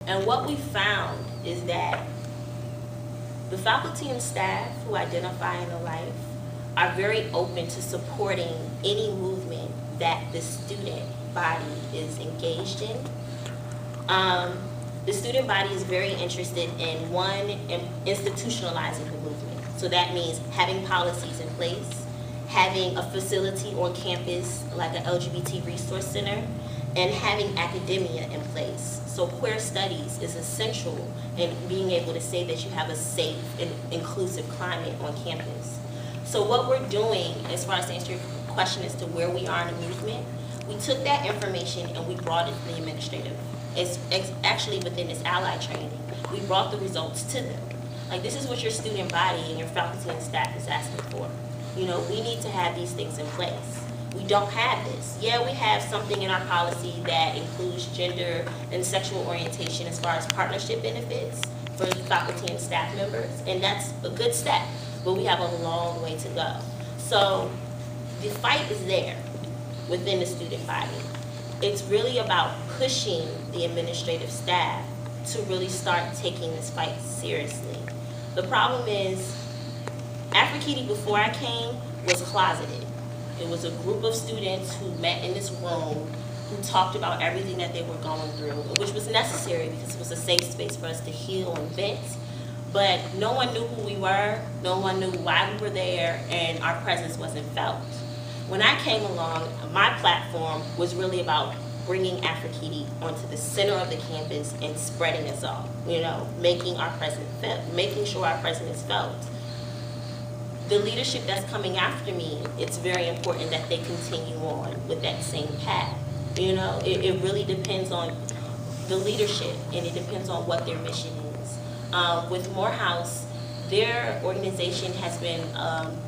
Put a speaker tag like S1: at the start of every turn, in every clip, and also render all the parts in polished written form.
S1: And what we found is that the faculty and staff who identify in the life are very open to supporting any movement that the student body is engaged in. The student body is very interested in, one, institutionalizing the movement. So that means having policies in place, having a facility on campus like an LGBT resource center, and having academia in place. So queer studies is essential in being able to say that you have a safe and inclusive climate on campus. So what we're doing, as far as to answer your question as to where we are in the movement, we took that information and we brought it to the administrative. It's actually within this ally training, we brought the results to them. Like, this is what your student body and your faculty and staff is asking for. You know, we need to have these things in place. We don't have this. Yeah, we have something in our policy that includes gender and sexual orientation as far as partnership benefits for faculty and staff members, and that's a good step, but we have a long way to go. So the fight is there within the student body. It's really about pushing the administrative staff to really start taking this fight seriously. The problem is, Afrikiti before I came was closeted. It was a group of students who met in this room who talked about everything that they were going through, which was necessary because it was a safe space for us to heal and vent. But no one knew who we were, no one knew why we were there, and our presence wasn't felt. When I came along, my platform was really about bringing Afrikiti onto the center of the campus and spreading us all, you know, making our presence felt, making sure our presence is felt. The leadership that's coming after me, it's very important that they continue on with that same path. You know, it really depends on the leadership, and it depends on what their mission is. With Morehouse, their organization has been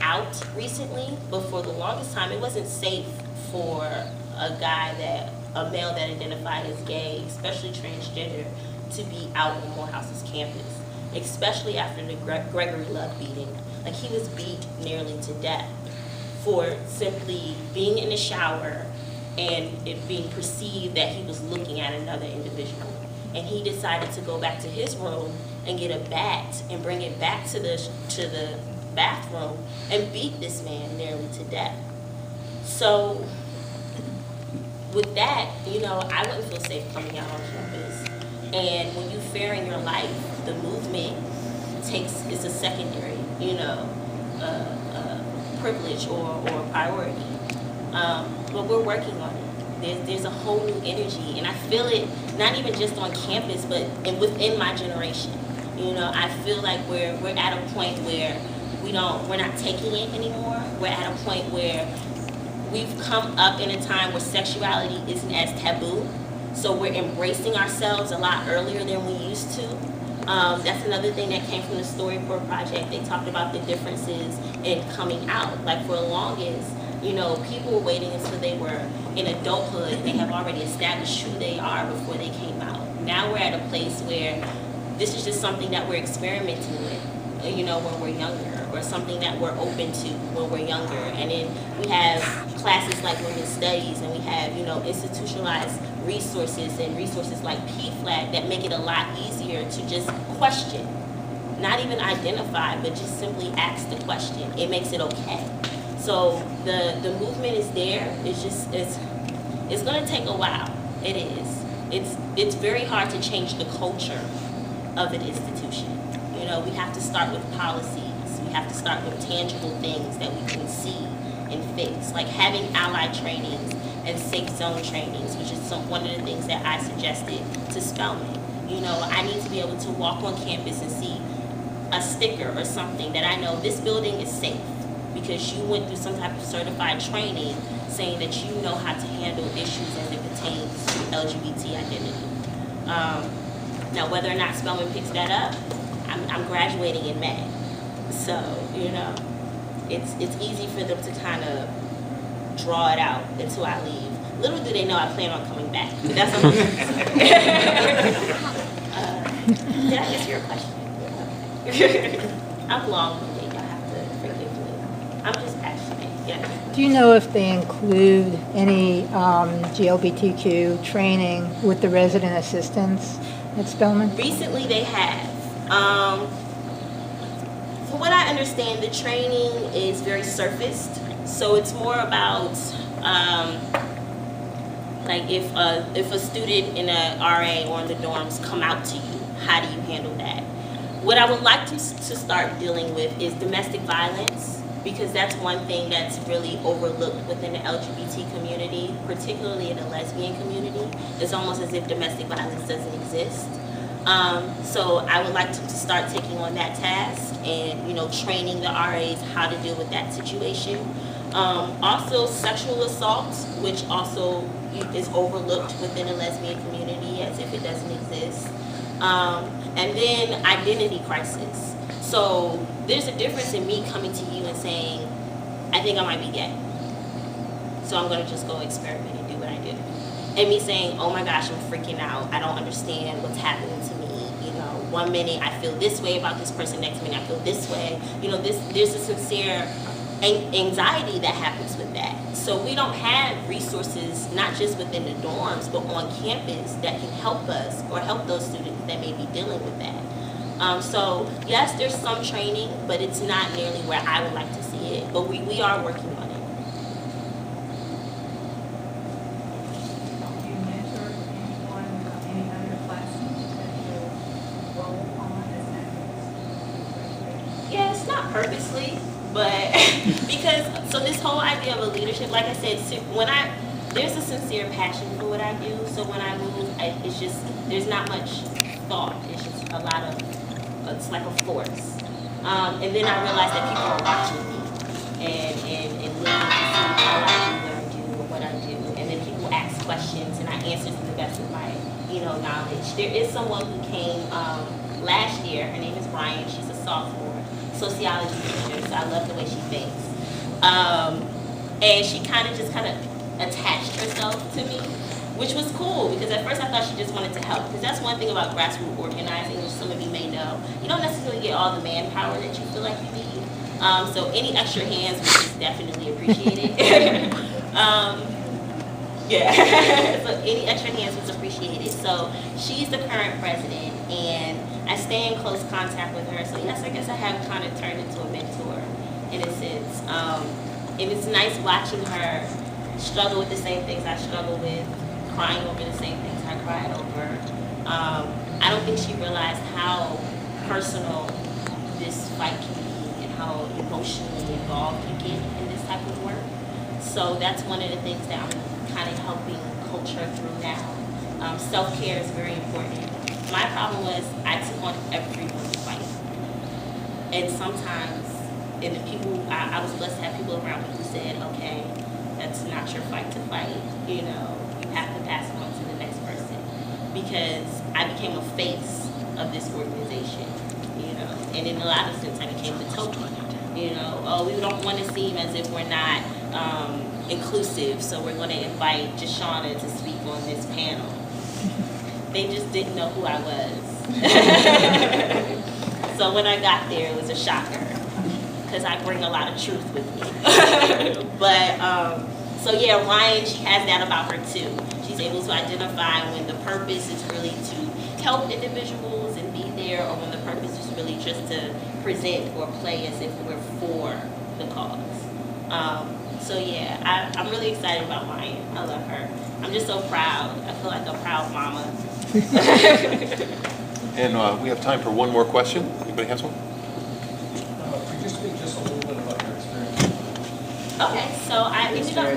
S1: out recently, but for the longest time, it wasn't safe for a male that identified as gay, especially transgender, to be out on Morehouse's campus, especially after the Gregory Love beating. Like, he was beat nearly to death for simply being in the shower and it being perceived that he was looking at another individual. And he decided to go back to his room and get a bat and bring it back to the bathroom and beat this man nearly to death. So with that, you know, I wouldn't feel safe coming out on campus. And when you fear in your life, the movement is a secondary, you know, privilege or priority. But we're working on it. There's a whole new energy, and I feel it not even just on campus, but within my generation. You know, I feel like we're at a point where we're not taking it anymore. We're at a point where we've come up in a time where sexuality isn't as taboo, so we're embracing ourselves a lot earlier than we used to. That's another thing that came from the Storyboard Project. They talked about the differences in coming out. Like, for the longest, you know, people were waiting until they were in adulthood and they have already established who they are before they came out. Now we're at a place where this is just something that we're experimenting with, you know, when we're younger, or something that we're open to when we're younger. And then we have classes like Women's Studies, and we have, you know, institutionalized resources and resources like PFLAG that make it a lot easier to just question, not even identify, but just simply ask the question. It makes it okay. So the movement is there. It's just it's going to take a while. It is. It's very hard to change the culture of an institution. You know, we have to start with policies. We have to start with tangible things that we can see and fix, like having ally trainings and safe zone trainings, which is one of the things that I suggested to Spelman. You know, I need to be able to walk on campus and see a sticker or something that I know this building is safe because you went through some type of certified training saying that you know how to handle issues as it pertains to LGBT identity. Now, whether or not Spelman picks that up, I'm graduating in May. So, you know, it's easy for them to kind of draw it out until I leave. Little do they know I plan on coming back. But that's what did I answer your question? I'm long-winded. Y'all have to forgive me. I'm just passionate. Yeah.
S2: Do you know if they include any GLBTQ training with the resident assistants? at Spelman?
S1: Recently they have. From what I understand, the training is very surfaced. So it's more about like if a student in a RA or in the dorms come out to you, how do you handle that? What I would like to start dealing with is domestic violence, because that's one thing that's really overlooked within the LGBT community, particularly in the lesbian community. It's almost as if domestic violence doesn't exist. So I would like to start taking on that task and, you know, training the RAs how to deal with that situation. Also sexual assault, which also is overlooked within the lesbian community as if it doesn't exist. And then identity crisis. So there's a difference in me coming to you and saying, I think I might be gay, so I'm gonna just go experiment and do what I do. And me saying, oh my gosh, I'm freaking out. I don't understand what's happening to me. You know, one minute I feel this way about this person, next minute I feel this way. You know, there's a sincere anxiety that happens with that. So we don't have resources, not just within the dorms, but on campus that can help us or help those students that may be dealing with that. So yes, there's some training, but it's not nearly where I would like to see it. But we are working on it.
S3: Do you mentor anyone, any underclassmen that you roll on as activists?
S1: Yeah, it's not purposely, but because, so this whole idea of a leadership, like I said, there's a sincere passion for what I do. So when I move, it's just, there's not much thought. It's just a lot of, it's like a force. And then I realized that people are watching me and looking to see how I do what I do. And then people ask questions and I answer to the best of my, you know, knowledge. There is someone who came last year. Her name is Brian. She's a sophomore, sociology major. So I love the way she thinks. And she kind of attached herself to me, which was cool, because at first I thought she just wanted to help. Because that's one thing about grassroots organizing, which some of you may know. You don't necessarily get all the manpower that you feel like you need. So any extra hands is definitely appreciated. Yeah, so any extra hands was appreciated. So she's the current president, and I stay in close contact with her. So yes, I guess I have kind of turned into a mentor in a sense. And it's nice watching her struggle with the same things I struggle with, crying over the same things I cried over. I don't think she realized how personal this fight can be and how emotionally involved you get in this type of work. So that's one of the things that I'm kind of helping coach her through now. Self-care is very important. My problem was I took on everyone's fight. And sometimes, and the people, I was blessed to have people around me who said, okay, that's not your fight to fight, you know, you have to pass it on to the next person. Because I became a face of this organization, you know, and in a lot of sense I became the token, you know, oh, we don't want to seem as if we're not inclusive, so we're going to invite JeShawna to speak on this panel. They just didn't know who I was. So when I got there, it was a shocker, because I bring a lot of truth with me. But, so yeah, Ryan, she has that about her too. She's able to identify when the purpose is really to help individuals and be there, or when the purpose is really just to present or play as if we're for the cause. So yeah, I'm really excited about Ryan. I love her. I'm just so proud. I feel like a proud mama.
S4: And we have time for one more question. Anybody has one?
S5: Could you speak just a little bit about your experience?
S1: Okay, so I ended up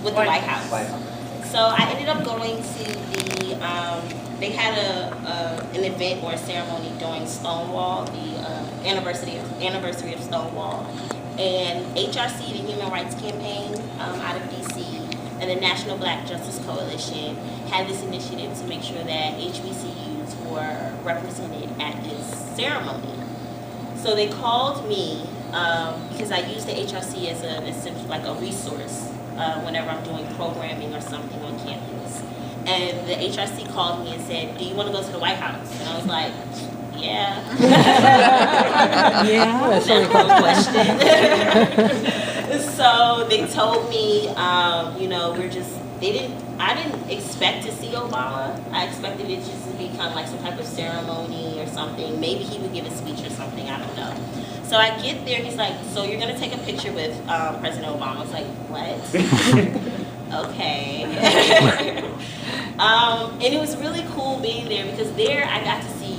S1: with the White House. So I ended up going to the, they had an event or a ceremony during Stonewall, the anniversary of Stonewall. And HRC, the Human Rights Campaign out of DC, and the National Black Justice Coalition had this initiative to make sure that HBCUs were represented at this ceremony. So they called me because I use the HRC as essentially like a resource whenever I'm doing programming or something on campus. And the HRC called me and said, do you want to go to the White House? And I was like, yeah.
S2: Yeah, that's a
S1: question. So they told me, you know, I didn't expect to see Obama. I expected it just to be kind of like some type of ceremony or something. Maybe he would give a speech or something, I don't know. So I get there, he's like, so you're gonna take a picture with President Obama. I was like, what? Okay. And it was really cool being there because there I got to see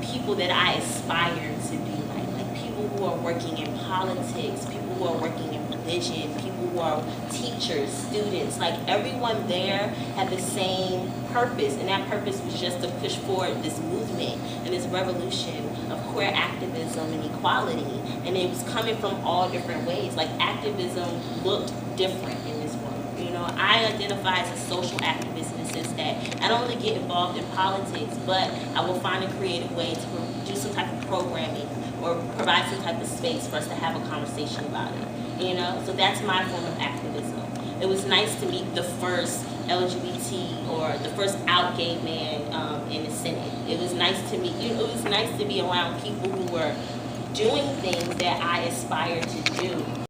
S1: people that I aspired to be like people who are working in politics, people who are working in religion, people who are teachers, students, like everyone there had the same purpose, and that purpose was just to push forward this movement and this revolution of queer activism and equality. And it was coming from all different ways. Like activism looked different in this world. You know, I identify as a social activist in the sense that I don't only get involved in politics, but I will find a creative way to do some type of programming or provide some type of space for us to have a conversation about it. You know, so that's my form of activism. It was nice to meet the first LGBT or the first out gay man in the Senate. It was nice to meet, it was nice to be around people who were doing things that I aspired to do.